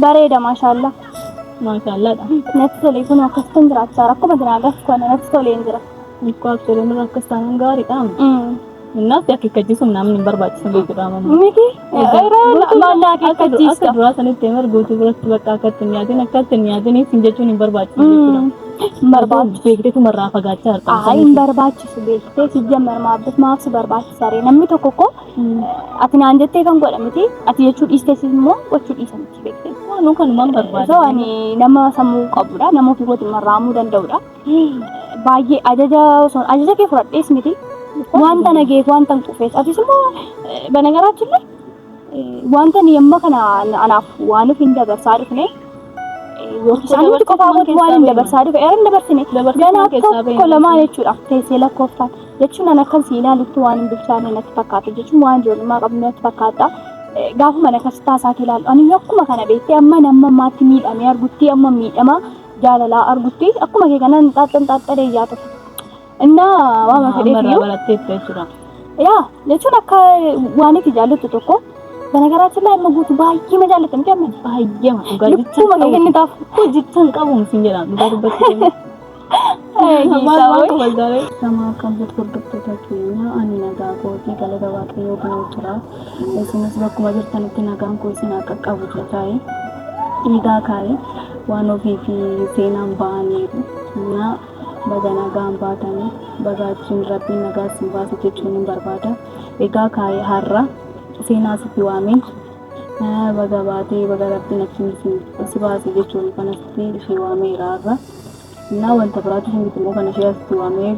bareeda maashaallah maashaallah natti tole kun akkasitti jiraachaa akkuma dinaagas kun natti tolee jira Nikko aksuun akkasaan gaariidha. Innaas akkajjisu namni barbaachisu beekudha mamma. miti maalla akkajjiisa akka duraa sanitti emar gootu biratti bakka akkatti nyaatin isin jechuun hin barbaachisu jechuudha. barbaachisu beekteetu marraa fagaachaa harkaan ay hin barbaachisu beektee sijjamar maafsi barbaachisaree namni tokko ko ati naan jettee kan godha miti ati jechuu dhiistees immoo gochuu dhiisa miti beektee waanuu kanumaan barbaada. so ani nama sammuu qabudha nama ofii gootiin marraamuu danda'udha baay'ee ajaja kee fudhadhees miti wanta nageef wanta quufees atis immoo banagaraachuu wanta ni amma kana anaaf waan of hin dabarsaa dhufne Yookiin qofa waan hin dabarsaa dhufe eeran dabarsine ganaa tokko lamaan jechuudha teessee lakkooftaan jechuun an akkan siinaa luftu waan hin bilchaane natti fakkaata jechuun waan ijoollummaa qabnu natti fakkaata gaafuma na kastaa isaati ilaalu ani akkuma kana beektee amma namma ammaatti miidhamee argutti amma miidhama jaalalaa argutti akkuma kee kanan xaaxxalee iyyaatu innaa waama fedheef yaa jechuun akka waan itti jaallattu tokko Banagaraachuu laa guutuu baay'ee ma jaallatamti amma baay'ee ma dhugaa ma kee taaf hojjetan qabuun siin jedha dhugaa dubbachuu sama kan gurgurtoota keenya ani nagaa kootii galata waaqayyoo binuu jira isinis bakkuma jirtanitti nagaan koo isin akka qabu jechaa'e dhiigaa kaa'e waan ofii fi seenaan ba'aniiru na baga nagaan baatanii bagaachiin rabbiin nagaa isin baase jechuun hin barbaada egaa kaa'e har'a seenaa sitti waameen baga baatee baga rabbiin achiin si baase jechuun kanatti ishee waameera har'a naa wanta biraatu hin bitu kana ishee asitti waamee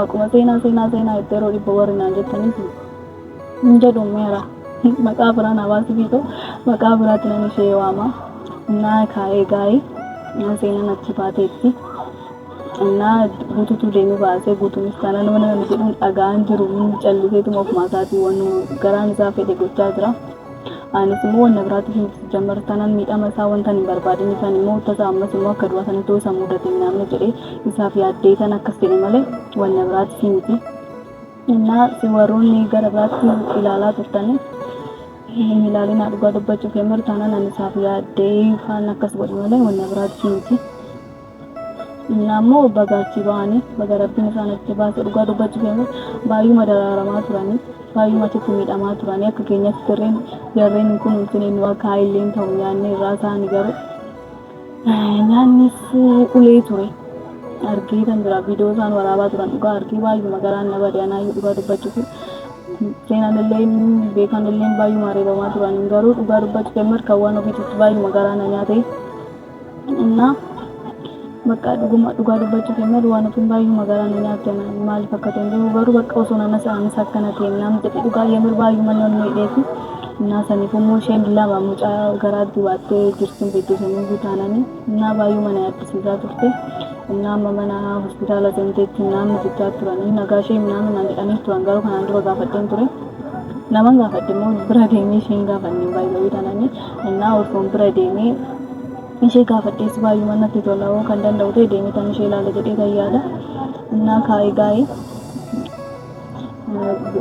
maquma seenaa itti yeroo dhibba warri naan jettaniif hin jedhumeera maqaa biraan hawaasi biitoo maqaa biraatti nan ishee waama naa kaa'ee gaa'ee seenaan achi baateetti Nah, butuh tu demi bahasa butuh istana mana nanti pun agan jerum callu itu mau masa tu wanu garan sa fede gocadra ane semua nagrati jamar tanan mita masa wantan barbadi ni kan mau tas amma semua kedua sana tu samuda tinamne jadi isafi ade tan akasti male wan nagrati sinti nah sewarun ni garabati ilala turtane milali na duga dubba cukemar tanan ane isafi ade kan akas buat male wan nagrati sinti Namo bagaachi baani baga rabbiin isaan itti baase dhugaa dubbachuu keenya baay'uma dararamaa turanii baay'uma itti miidhamaa turanii akka keenyatti jarreen kun ulfineen waa illeen ta'u nyaanni irraa isaanii garuu nyaannis ulee ture argee kan jira viidiyoo isaan waraabaa turan dhugaa argee baay'uma garaan na badee anaayyuu dhugaa dubbachuu seenaan illee beekan illee baay'uma reebamaa turan garuu dhugaa dubbachuu keenya kan waan ofiitti baay'uma garaan na nyaate Bakka dhugaa dubbachuu keenya waan ofin baay'ee magaalaa na nyaatan maal fakkaatan jiru garuu bakka osoo nama sa'aanis akkana ta'e namni jedhe dhugaa yemmuu baay'ee manni miidheefi naasaniif immoo isheen lama mucaa garaatti baattee jirtuun beeksisanii bitaananii naa baay'ee mana yaaddisiisaa turte nama mana hospitaala seenteetti namni jechaa turanii nagaa ishee namni naan jedhanii turan garuu kanaan dura gaafadheen ture nama gaafadhe immoo bira deemee isheen gaafannee baay'ee bitaananii naa osoon bira deemee ishee gaafadhees baay'ee natti tola kan danda'u ta'e deemitan ishee ilaala jedhee gayyaadha innaa kaa'ee gaa'ee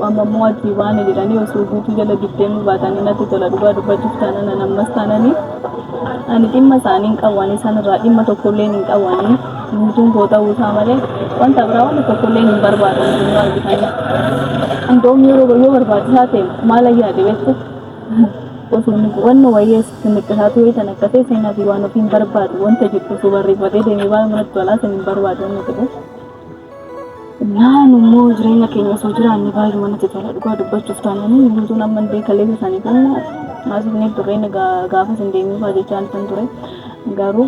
amma immoo adii waan jedhanii osoo guutuu jala bitteen baatanii natti tola dhugaa dubbachuuf taanaan ammas taananii ani dhimma isaanii hin qabaanii sanirraa dhimma tokkollee hin qabaanii guutuun koo ta'uu isaa malee wanta biraa wanta tokkollee hin barbaadu hin argitanii indoom yoo barbaachisaa ta'e maal ayyaade beektu Osoo wanna wayyees niqqasaatu waytan akkasee seenaa fi waan ofiin barbaadu wanta jirtu osoo barreeffatee deemee baay'ee manatti tolaa saniin barbaadu wanni jedhu. Naan immoo jireenya keenya osoo jiraanne baay'ee manatti tola dhugaa dubbachuuf taananii guutuun amma illee kaleessa isaanii kun maasifnee turreen gaafa sin deemee fa'aa jechaan kan ture garuu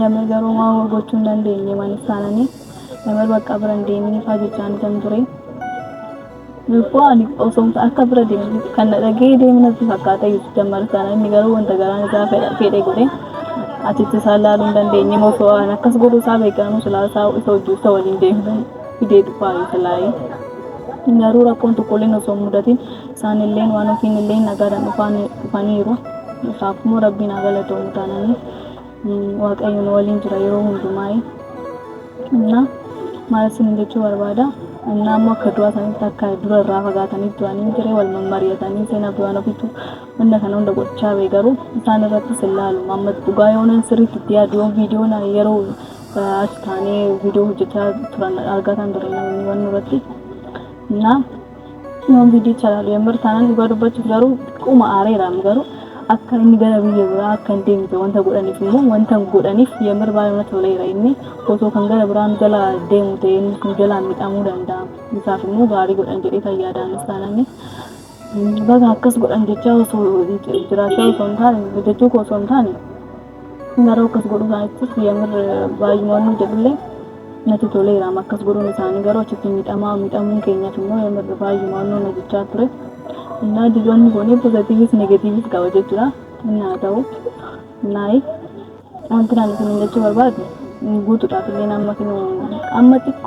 yemmuu garuu maa gochuu hin dandeenye manis taananii yemmuu bakka bira hin deemee fa'aa jechaan kan ture. Bukan osoo akka bira deemu kan dhagee deemnatti fakkaata yoo jamar sana inni garuu wanta garaan isaa fedhe godhe achitti isaa ilaaluu hin dandeenye osoo akkas godhuu isaa beekamu silaa isaa isa hojii isa waliin deemuun fidee dhufaa silaa garuu rakkoon tokkolleen osoo mudatiin isaan illeen waan ofiin illeen nagaadhaan dhufaniiru isaafimmoo rabbiin haa galatoomu taananii waaqayyoon waliin jira yeroo hundumaa maal isin jechuu barbaada እና amma akka du'a sanitti akka dura irraa fagaatanii du'anii jiree wal mammari'atanii seenaa du'aan ofiitu wanta kana hunda gochaa bee garuu isaan irratti sillaalu amma dhugaa yoonan sirriitti itti yaadu viidiyoon yeroo as taanee viidiyoo hojjechaa turan argatan ture namni waan irratti እና yoon viidiyoo chalaalu yemmuu taanaan dhugaa dubbachuuf garuu xiqquma aareeraam garuu akka inni gara biyya biraa akka hin deemte wanta godhaniif immoo wanta godhaniif yemmuu baay'ee toleera inni osoo kan gara biraan jala deemu ta'e inni kun jala miidhamuu danda'a isaaf immoo gaarii godhan jedhee fayyaadaanis taananii baga akkas godhan jechaa osoo jiraachaa osoo hin taane jechuu osoo hin taane garuu akkas godhu isaanittis yemmuu baay'inoonni jedhullee natti toleera akkas godhuun isaanii garuu achitti miidhamuun keenyaaf immoo yemmuu baay'inoonni na jechaa ture እና ዲዞን ጎኔ ፖዚቲቭስ ኔጌቲቭስ ጋወጀቹራ እና ታው ናይ አንተና ለሰነች ወርባድ ጉቱ ዳፍሌና ማኪኑ አመጥቁ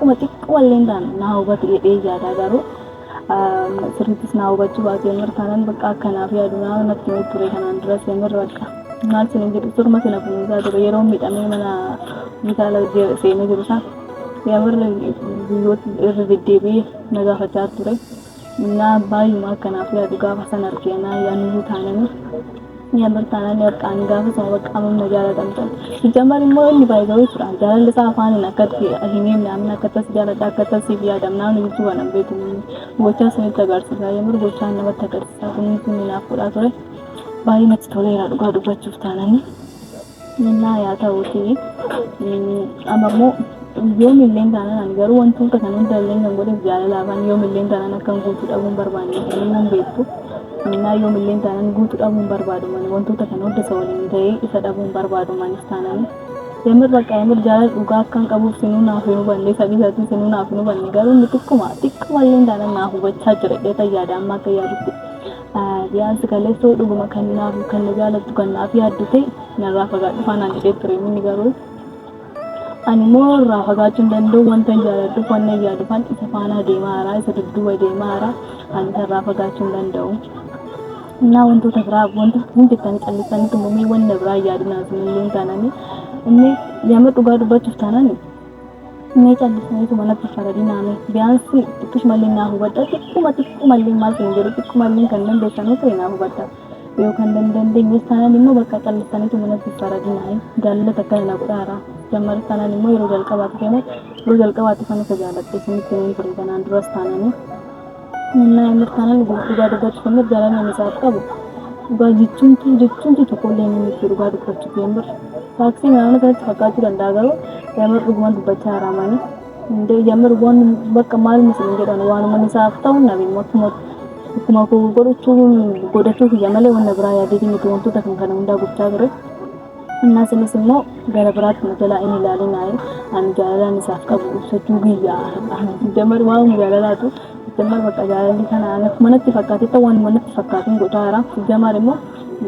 ወለንዳን ናው በት የዴ ያዳጋሩ ስሪትስ ናው በቹ ባጀመር ታናን በቃ ከናፊ ያዱና ነጥቶ ቱሬ ከናን ድረስ የምር በቃ ናልስ እንግዲህ ሱር መስለ ፈንዛ ደረ የሮ ሚጣሜ መና ሚታለ ሴነ ጅሩሳ የምር ቢዮት እርብዴቤ ነጋፈቻ ቱሬ እና ባይማ ከናፊ ያዱጋ ፈሰነር ኬና ያንኑ ታነን ያምርታናን ያቃን ጋፍ ሰው በቃም ነጃራ ደምጠን ሲጀመር ሞል ሊባይዘው ይችላል ጃላል ለሳፋን ነከት አሂኔም ናምና ከተስ ጃላዳ ከተስ ሲቢያ ደምናን ይቱ ወነም ቤቱ ወቻ ሰነ ተጋርስ ያምር ወቻ ነው ተቀርስ ሳቱን ሲና ቆዳቶረ ባይነት ቶሌራ ዱጋ ዱባችሁ ታነን እና ያታውቲ አማሞ yoom illeen taanaan ani garuu wantoota kan hunda illee kan godheef jaalalaafaan yoom illeen taanaan akkan guutuu dhabuun barbaanne nan beektu innaa yoom illeen taanaan guutuu dhabuun barbaadu mani wantoota kan hunda isa waliin ta'ee isa dhabuun barbaadu manis taanaan yemmuu bakka yemmuu jaalala dhugaa akkan qabuuf sinuu naaf hin hubanne sabii isaatiin sinuu naaf hin hubanne garuu inni xiqquma illeen taanaan naaf hubachaa jira dheeta yaada amma akka yaadutti biyaansi kaleessoo dhuguma kan naaf kan jaalattu kan naaf yaaddu ta'e narraa fagaadhu faanaan jedhee ture inni garuu ani more fagachuun danda'u wanta jaaladhu wanna yaadufan isa faana deemaara isa dudduuba deemaara ani sarraa fagachuun danda'u እና wantoota biraa wanta hundi kan callisanii tumumee wanna biraa yaadu naasnillee taananii inni yama dhugaa dubbachuuf taanani inni callisanii tumanatti faradinaame biyaansi xiqqoosh mallee naa hubadha xiqqoomallee maal kan jedhu xiqqoomallee kan dandeessanii ta'e naa hubadha yoo kan dandeenye taanani immoo bakka callisanii tumanatti faradinaame jaalala takka na godhaara jamar tanan immoo yeroo jalqabaatti kan tajaajilatte sinitti hin ture kanaan duras taananii እና የምርታናል ጉጋ ደጋች ከመር ጃላና መሳት ቀቡ ጋጅቹንቱ ተቆለኝ የሚችሉ ጋር ደጋች ከመር ታክሲ ምናምን ተፈቃችሁ እንዳገሩ የምር ጉማን ዱበቻ አራማኒ እንደ የምር ጎን በቃ ማል መስል እንጀራ ነው ዋኑ ምን ሳፍታው እና ቢሞት ኩማኮ ጎዳቹ ያመለ ወነ ብራ ያዲኝ ተወንቱ ተከንከነ እንዳጉቻ ግረ እና ስለስሞ ገረብራት መተላ እኔ ላሊናይ አንጃላን ሳፍቀቡ ሰቹ ግያ ደመር ዋው ያላላቱ jamar bakka jaalalli kana anak manatti fakkaate ta'wan manatti fakkaatin godhaara jamar immoo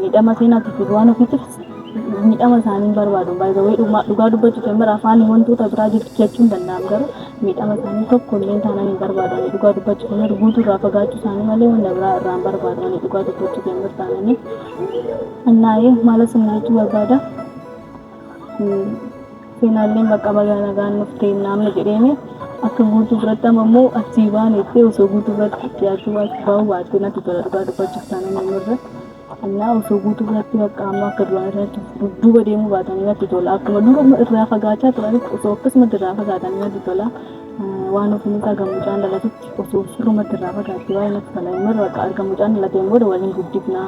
miidhama seenaatti fiduwaan ofiitif miidhama isaanii barbaadu baay'ee dhugaa dubbachuu jamar afaan wantoota biraa jechuun danda'am garuu miidhama isaanii tokko illee taanaan hin barbaadu dhugaa dubbachuu jamar guutuu irraa fagaachuu isaanii malee wanta biraa irraan barbaadu dhugaa dubbachuu jamar taananii annaaye maala sinaachuu barbaada seenaalleen bakka bagaa nagaan nuftee naamne jedheeme akka guutuu biratti ammoo achiibaan itti osoo guutuu biratti dhiyaachuu baatu natti tola dhugaa dubbachuuf taanaan namoota annaa osoo guutuu biratti bakka amma akka duraan irratti dudduuba deemuu baatanii natti tola akkuma dura irraa fagaachaa turanitti osoo akkasumatti irraa fagaatanii natti tola waan ofiisaa gammucaan dhalatutti osoo sirrumatti irraa fagaatti waa'ee natti tola immoo bakka argamucaan dhalateen booda waliin guddifnaa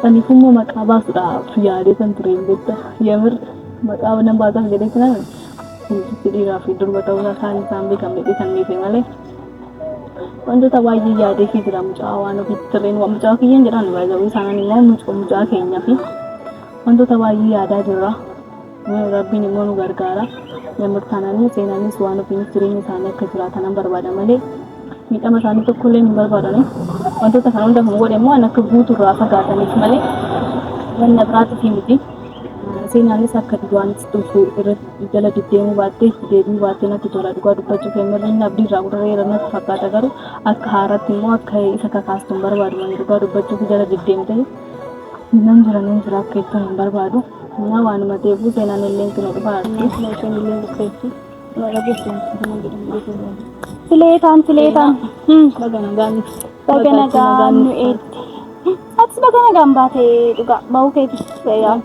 saniifummoo maqaa baasuudhaaf yaadee kan ture hin beekta yemir maqaa nan baasaaf jedhee tunan dhiiraa fi durba ta'uu isaan beekamne kan meeshaa malee wantoota baay'ee yaadee fi jira mucaa waan ofiitti tirreen waan mucaa kiyyaan jedhan baay'ee isaanan immoo mucaa keenya fi wantoota baay'ee yaadaa jirra rabbiin immoo nu gargaara yemmuu taananii seenaanis waan ofiinis jireenya isaanii akka jiraatan barbaada malee miidhama isaanii tokkollee hin barbaadani wantoota kana hunda kan godhe immoo akka guutuu irraa fagaataniif malee wanna biraatiif miti seenaanis akka duwwaanis dhufu irratti jala deddeemuu baattee deebi'uu baattee natti tola dhugaa dubbachuu keemmerriin abdii irraa gurreera natti fakkaata garuu akka haaratti immoo akka isa kakaastuun barbaadu mani dhugaa dubbachuuf jala deddeemtee nan jira akka ittiin hin barbaadu እና waanuma ta'eefuu seenaan illee kan dhufa argee isheen illee dhufeetti fileetaan. Bagana gaanu eetti. Atis bagana gambaatee dhugaa bahuu keetis waan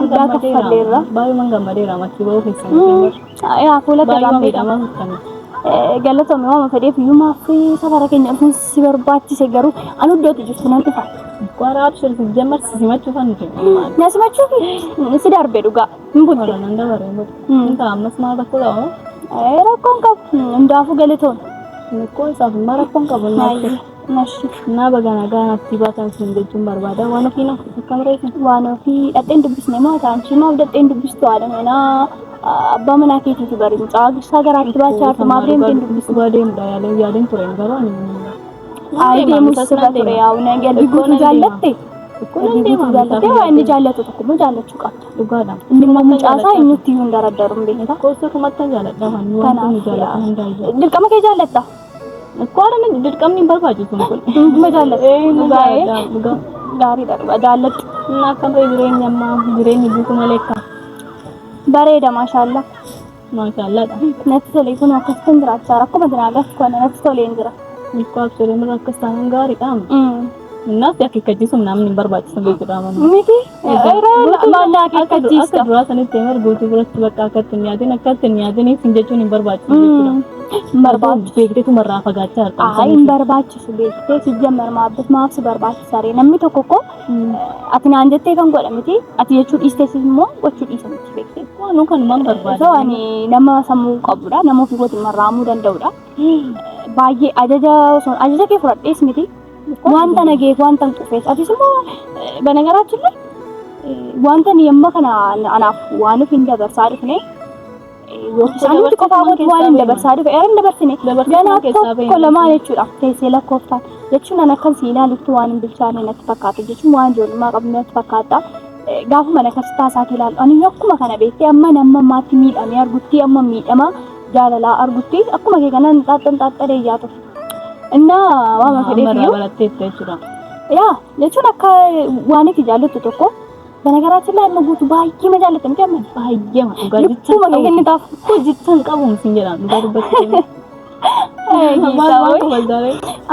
guddaa kaffalleerra. Baay'ee gammadeera matti bahuu keessatti. Yaa fuula gabaabbeedha. Galatoomii waan fedheef iyyumaa fi safara keenya dhufuun si barbaachise garuu anu iddootti jirtu nan dhufa. Waraab shirti jammar simachuu kan nuti. Na simachuu si darbe dhugaa hin butte. Nan dabaree butte. Inta ammas maal bakka qabu? Rakkoon qabu hundaafuu galatoon. Rakkoon isaaf immoo rakkoon qabu naatti. Naa bagana gaanaatti baasan sun jechuun barbaada waan ofii na akkam reesan. Waan ofii dhadheen dubbisne maa ta'an cimaaf dhadheen dubbistu haadha manaa abbaa manaa keetiiti bari mucaa guddaa garaatti baachaa harka maaf deemteen dubbistu. Dhugaa deemudha yaadeen ture garuu ani. Ayi deemus sirra ture yaa'u galbii guutuu jaallatte. Galbii guutuu jaallatte waa inni jaallatu tokko immoo jaallachuu qabda. Dhugaadha. Inni immoo mucaasaa eenyutti iyyuu hin daraddaru hin beekta. Koosoo kumattan jaalladha waan inni jaallatu hundaa. Dirqama kee jaallatta? Akkoo dirqamni hin barbaachisu kun. Dhuguma jaallatta. Dhugaa. Gaariidha dhugaa jaallattu. Inni akkam jireenya ammaa jireenyi buutu malee akka. Bareeda maashaallah. Maashaalladha. Natti tolee kun akkasitti jiraachaa rakkuma jiraachuu kana natti tolee hin jira. Nikko absireen akkas taa'an gaariidha. Naaf akeekkachiisuun namni hin barbaachisu beekudha. Miti maallaa akeekkachiista. Akka duraa sanitti marguutuu biratti bakka akkatti hin yaadin akkatti hin yaadiniif hin jechuun hin barbaachisu jechuudha. Barbaachisu beekteetu marraa fagaachaa harkaa. Hin barbaachisu beektee si jammar maaf si barbaachisaree namni tokko koo ati naan jettee kan godha miti ati jechuu dhiistees immoo gochuu dhiisa miti beektee. Waanuu kanumaan barbaada. Osoo ani nama sammuu qabudha nama ofii gootiin marraamuu danda'udha. Baay'ee ajaja kee fudhadhees miti. Wanta nageef wanta hin qufees atis immoo banagaraachillee wanta ni amma kana anaaf waan of hin dabarsaa dhufne yookiin nuti qofaa gootu waan hin dabarsaa dhufe hin dabarsine ganaa tokko lamaa jechuudha teessee lakkooftaan jechuun an akkan si ilaalutti waan hin bilchaane natti fakkaata jechuun waan ijoollummaa qabnu natti fakkaata gaafuma na kasi taasaati ilaalu ani akkuma kana beektee amma ammaatti miidhamee argutti amma miidhama jaalalaa argutti akkuma kee kana xaaxxadee iyyaatu. Inna waama fedheefiyyuu yaa jechuun akka waan itti jaallattu tokko banagaraatti illee amma guutuu baay'ee ma jaallatan miti amma baay'ee ma dhugaa jechuun maqaa kennitaaf hojjetan qabuun sin jedhaan dhugaa dubbatti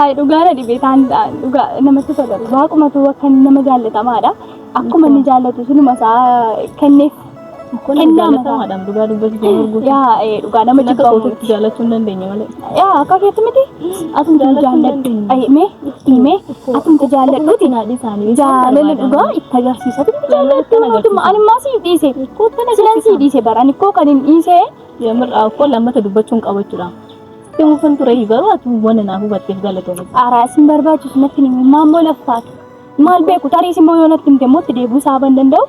Ay dhugaadha dhibeetaan dhugaa namatti tola waaqumatu akka nama jaallatamaadha akkuma inni jaallatu sunuma isaa kenneef kennamaadhaan dhugaa dubbatti yaa dhugaa nama jibbamu jaallachuu hin dandeenye malee yaa akka keetti miti atumti jaalladhu himee atumti jaalladhuuti jaalala dhugaa itti agarsiisatu jaalladhu animmaa sii dhiise silan sii dhiise baraan ikkoo kan hin dhiise yemmuu akkoo lammata dubbachuun qabachuudha. Temu kan ture garuu ati waan naaf hubatteef galatoomne. Araasin barbaachisu natti nimi maammoo laffaatu. Maal beeku tariis immoo yoo natti himte immoo itti deebuu saaban danda'u.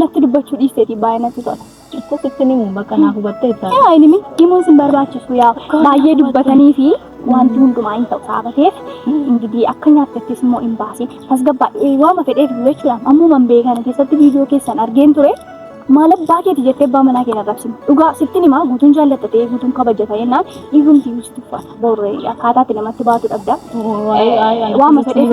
Natti dubbachuu dhiisteeti baay'ee natti tola. Akkasitti nimu bakka naaf hubattee ta'a. Yaa inni himuun sin barbaachisu yaa baay'ee dubbatanii fi wanti hundumaa hin ta'u saabateef ingibii akka nyaattattis immoo hin baasin. Tasgabbaa waama fedheef jechuudha ammoo man beekan keessatti viidiyoo keessan argeen ture. Maal abbaa keeti jettee abbaa manaa keenya rabsine dhugaa sitti himaa guutuun jaallattatee guutuun kabajata jennaan dhiirumti guutuu uffata boorree akkaataatti namatti baatu dhabda waama fedheef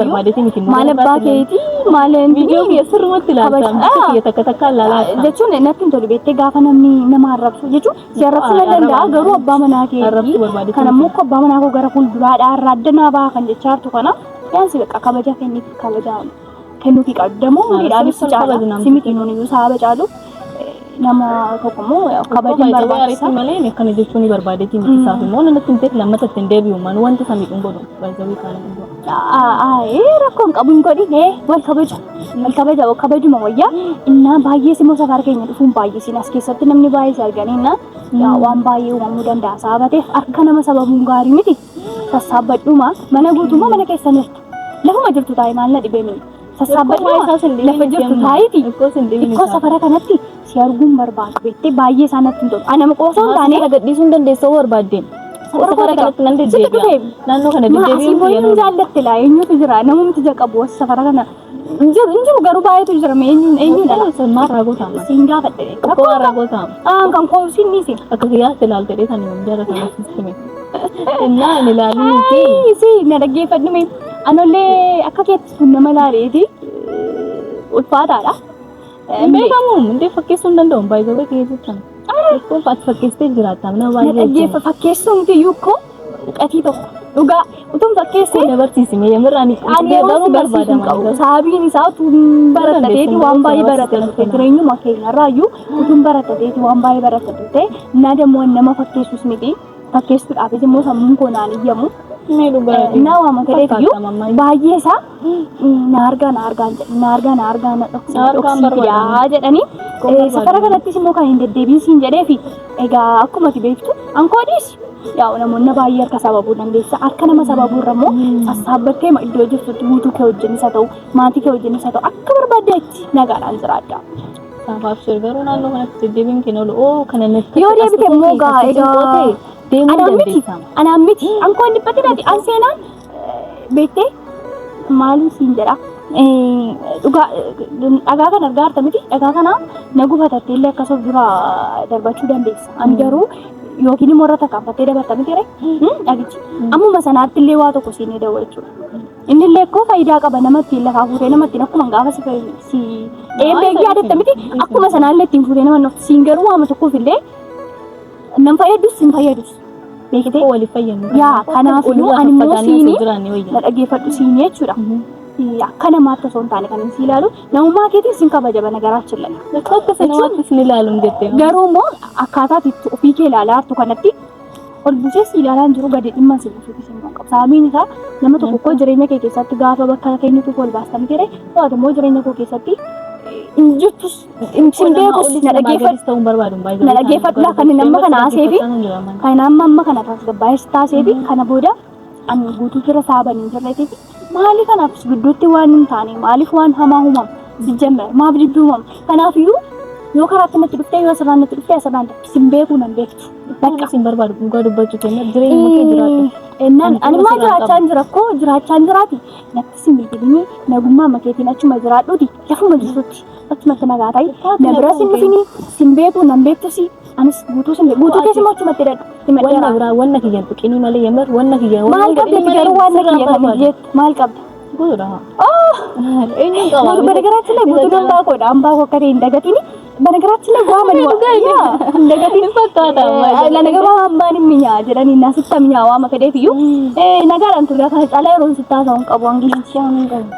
maal abbaa keeti maal viidiyoo sirrumatti ilaalta takka takka ilaalaa jechuun natti hin tolu beektee gaafa namni nama arrabsu jechuun si arrabsuu na danda'a garuu abbaa manaa keeti kan ammoo akka abbaa manaa koo gara fuulduraadhaa irraa addanaa baha kan jechaartu kana yaansi bakka kabaja kennuufi qabdamoo miidhaanis caala simiti nuuni saaba caalu nama tokko immoo kabajan barbaachisa malee akkana jechuun ni barbaadeetiin isaaf immoo namatti hin ta'e lammata ittiin deebi'u man wanti samii hin godhu baay'ee kana rakkoon qabu hin godhin wal kabajuma wayyaa innaa baay'ee simmoo safar keenya dhufuun baay'ee sin as keessatti namni baay'ee si arganiinna waan baay'ee uumamuu danda'a sabateef harka nama sababuun gaarii miti sassaabbadhuma mana guutummaa mana keessan jirtu lafuma jirtu taa'e maal na dhibee miti sassaabbadhuma lafa jirtu taa'iti ikkoo safara kanatti si arguun barbaadu beektee baay'ee isaanatti hin tolu ana qoosoo hin taane gadhiisuu hin dandeessoo barbaaddeen safara kanatti nan deddeebi'a naannoo kana deddeebi'uu hin jaallatte laa eenyutu jira namumti ija qabu safara kana injiru garuu baay'eetu jira eenyuudha maarraa gootaama siin gaafadhe akkoo maarraa gootaama kan qoosiin dhiise akka kiyyaatti ilaaltedhe kan hin jaallatama sistime innaa hin ilaalii si na dhaggeeffadhume anollee akka keetti kun nama laaleeti ulfaataadha beekamu hundee fakkeessuu hin danda'u baay'ee keessatti Kun fakkeessitee jiraata nama baay'ee. Dhaggeeffa fakkeessuun iyyuu uqatii tokko dhugaa utuun fakkeessee dabarsiisime yemirraani garuu barbaadama. Sababiin isaa utuun barattateeti waan baay'ee baratate jireenyuma keenyarraayyuu utuun barattateeti waan baay'ee baratate na dammoo nama fakkeessus miti fakkeessuudhaafis immoo sammuun koo naan iyyamu. Na waama ta'eefiyyuu baay'ee isaa na argaa na dhoksaa jedhanii safara kanattis immoo kan hin deddeebiin jedheefi egaa akkuma ati beektu ankoodis yaa namoonni baay'ee harka sababuu dandeessa harka nama sababuu irra immoo sassaabbattee iddoo jirtutti guutuu kee wajjinis haa ta'u maatii kee wajjinis haa ta'u akka barbaaddeetti nagaadhaan jiraadha. Saafaaf sirbaruu naannoo kanatti deddeebiin kennu kana natti yoo deebite immoo gaa egaa anaan miti ankoon dhibbatti dhaati an seenaan beektee maaliin siin jedha dhagaa kan argaa harta miti dhagaa kana na gufatattee illee akkasuma dura darbachuu dandeessa ani garuu yookiin immoo irra takkaanfattee dabarta miti dhagichi ammuma sanaatti illee waa tokko siinee dawwa jechuudha inni illee akkoo faayidaa qaba namatti lafaa fuutee namatti akkuma gaafa si eebbee yaadatta miti akkuma sanaallee ittiin fuutee nama nofti siin garuu waama tokkoof illee nam fayyadus sin fayyadus beekte wali fayyadu yaa kanaaf immoo ani immoo siinii na dhageeffadhu siinii jechuudha akka namaatti osoo hin taane kan si ilaalu namummaa keetiin sin kabaja nagaraachin laala akka namaatti sin ilaaluun jettee garuu immoo akkaataa itti ofii kee ilaalaa hartu kanatti ol buusee si ilaalaa jiru gadi dhimma si buusuuti sin qabu sababiin isaa nama tokko jireenya kee keessatti gaafa bakka keenyutu wal baastan ture waati immoo jireenya koo keessatti injuttus sin beekus na dhageeffadhu kan nama kana haaseefi kan amma kana tasgabbaa'ee taaseefi kana booda ani guutuu fira saabanii jirreetiifi maaliif kanaaf gidduutti waan hin taane maaliif waan hamaa uumam jijjammer maaf jibbii uumam kanaafiyyuu yoo karaatti natti dhuftee yoo asirraan natti dhuftee asirraan sin beekuu nan beektu bakka sin barbaadu dhugaa dubbachuu keenya jireenya kee jiraatu ani maa jiraachaan jira koo jiraachaan jiraati natti sin bilbilini nagummaa makeetiin achuma jiraadhuuti lafuma jirtutti achumatti nagaa ta'i na bira sin dhufini sin beekuu nan beektusi anis guutuu keessumaa achumatti dadhu wanna kiyya tuqinii malee yemmuu wanna kiyya maal qabdeeti garuu wanna kiyya kan jettu maal qabda guutuudha eenyuun qaba baragaraatti illee guutuu danda'a koodha hambaa akka ta'e hin dagatini baragaraatti illee waamani waa hin dagatini fakkaata lanaga waa hambaan hin minyaa jedhanii na sitta minyaa waama fedheefiyyuu nagaadhaan turre kana caalaa yeroo sittaa ta'uun qabu hangilchaa hin qabu.